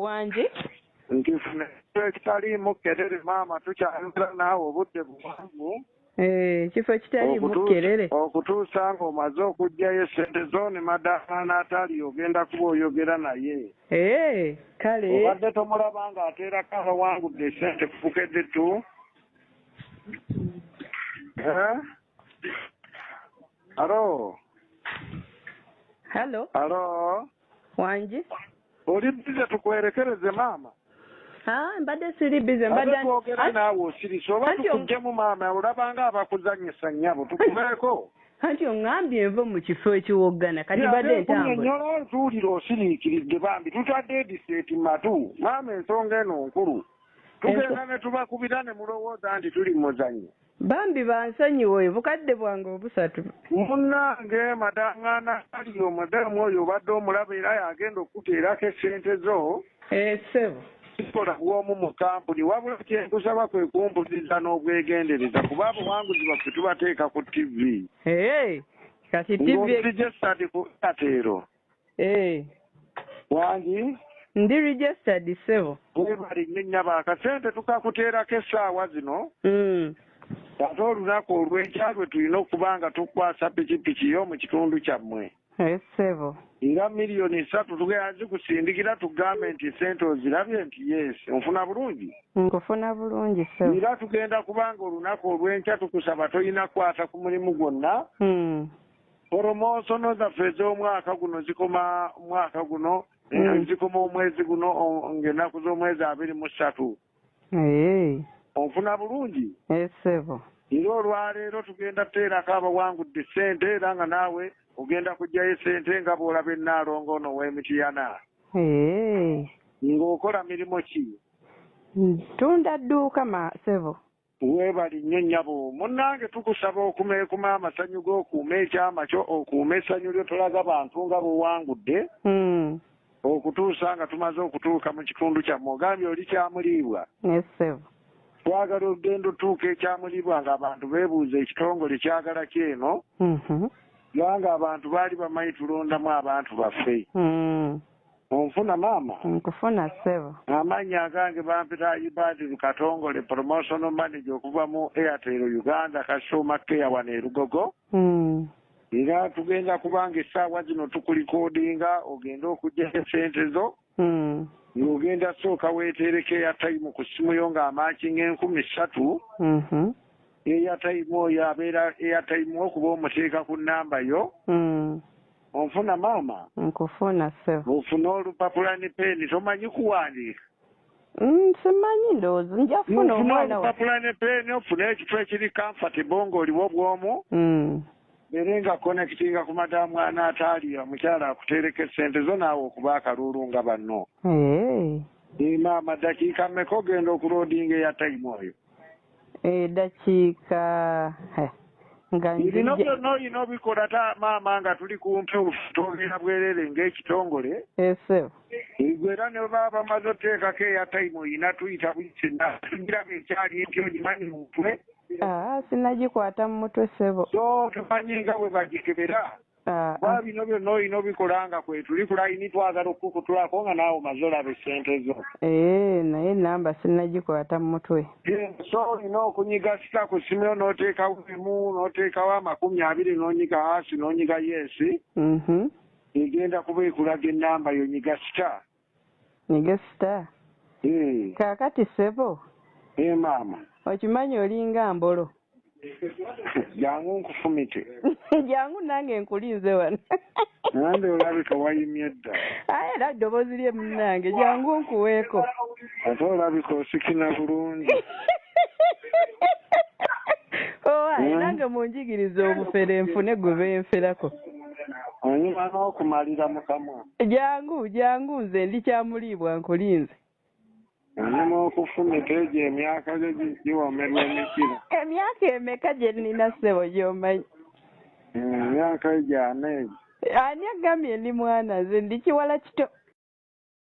wangi nkifuna ekitaliimu kerere maama tukyayogera naawe obudde buwanvu kifo ekitaliimu kerere okutuusa ng'omaze okuggyayo esente zo ne madaama n'atali ogenda kuba oyogera naye kale obadde tomulaba ng'ateerako abawangudde esente kufukedde tu Halo wangi oli bize tukwerekereze maama mbadde siri bize mbadde twogera naawe osirisa oba tukuggemu maama olabanga abakuzannyisa nnyabo tukubeeko anti oŋŋambye enva mu kifo ekiwoggana kati badde ntambula tuwulira osiriikiridde bambi tutadde ediseeti matu maama ensonga eno nkulu tugenda ne tubakubira ne mulowooza nti tuli muzannyo bambi bansonyiwe bukadde bwange obusatu munnange madaŋŋaana ali omudaamu oyo obadde omulaba era yagenda okuteerako esente zo ssebo kikola bw'omu mu kampuni wabula kyenkusaba kwe kumpuliriza n'obwegendereza kuba abawanguzi baffe tubateeka ku tv kati tv registered ku ateero wangi ndi registered ssebo webali nnyo nnyaba akasente tukakuteerako essaawa zino ate olunaku olw'enkya lwe tulina okuba nga tukwasa pikipiki yo mu kitundu kyammwe ssebo era miliyoni 3 tugenda zikusindikira tugambe nti sente ozirabye nti yes onfuna bulungi nkufuna bulungi ssebo era tugenda kubanga olunaku olw'enkya tukusaba toyina kwata ku mulimu gwonna poromosono zaffe ez'omwaka guno zikoma omwaka guno zikoma omwezi guno ng'ennaku z'omwezi 23 onfuna bulungi ssebo era olwaleero tugenda tuteerako abawangudde ssente era nga naawe ogenda kuggyayo ssente nga bw'olaba ennaalongo ono w'emitiyana ng'okola mirimu ki tunda dduuka ssebo weebali nnyo nnyabo munnange tukusaba okumeekuma amasanyu g'okuuma ekyama kyo okuuma essanyu lyo tolaga bantu nga bw'owangudde okutuusa nga tumaze okutuuka mu kitundu kyammwe ogambye oli kyamuliibwa ssebo twagala ogenda otuuka ekyamulibwa ng'abantu beebuuza ekitongole kyagala kyeno kubanga abantu baali bamanyi tulondamu abantu baffe onfuna maama nkufuna ssebo amannya agange bampita Abande Katongole promotional manager okuva mu Airtel Uganda customer care wano e Lugogo era tugenda kubanga essaawa zino tukulikoodinga ogenda okugya esente zo ng'ogenda sooka weetereka airtime ku ssimu yo ng'amaakinga 3,000 airtime oyo abeera airtime okuba omuteeka ku nnamba yo onfuna maama nkufuna ssebo ofuna olupapula ne peeni tomanyi kuwandiika simanyi ndowooza nja kufuna omwana olupapula ne peeni ofune ekifo ekiri comfortable ng'oliwo bw'omu bere nga connectinga ku madaamu anaataaliya mukyala akuteereka essente zo naawe okuba akalulu nga banno maama dakiika mmeka ogenda okuloodinga eyatime oyo dakiika bino byonna olina obikola maama nga tuli kumpi twogera bwerere ng'ekitongole gwe era ne baba bamaze oteekako eyatime oyina tuyita buyisena tugiraba ekyali empya ogimanyi mu mutwe sinagikwata mu mutwe ssebo so tumanyi nga bwe bagikebera kuba bino byonna olina obikola nga kwe tuli ku layini twagala okukutulako nga naawe omaze olaba essente zo naye namba sinagikwata mu mutwe so olina okunyiga sita ku simu yo n'oteekawo emu n'oteekawo 20 n'onyiga hasi n'onyiga yesi egenda kuba ekulaga ennamba yo nyiga sita kaakati ssebo maama okimanyi olinga mbolo jangu nkufumite jangu nange nkulinze wano nande olabika wayimye dda era ddoboozi lye munnange jangu nkuweeko ate olabika osikina bulungi nange munjigiriza obufere nfune gwe benferako onyuma n'okumalira mu kamwa jangu nze ndi kyamuliibwa nkulinze onyuma okufumita egyo emyaka gyo giwomerwa emikira emyaka emeka gye nnina ssebo gy'omanyi emyaka egyo 4 ani agambye ndi mwana nze ndi kiwala kito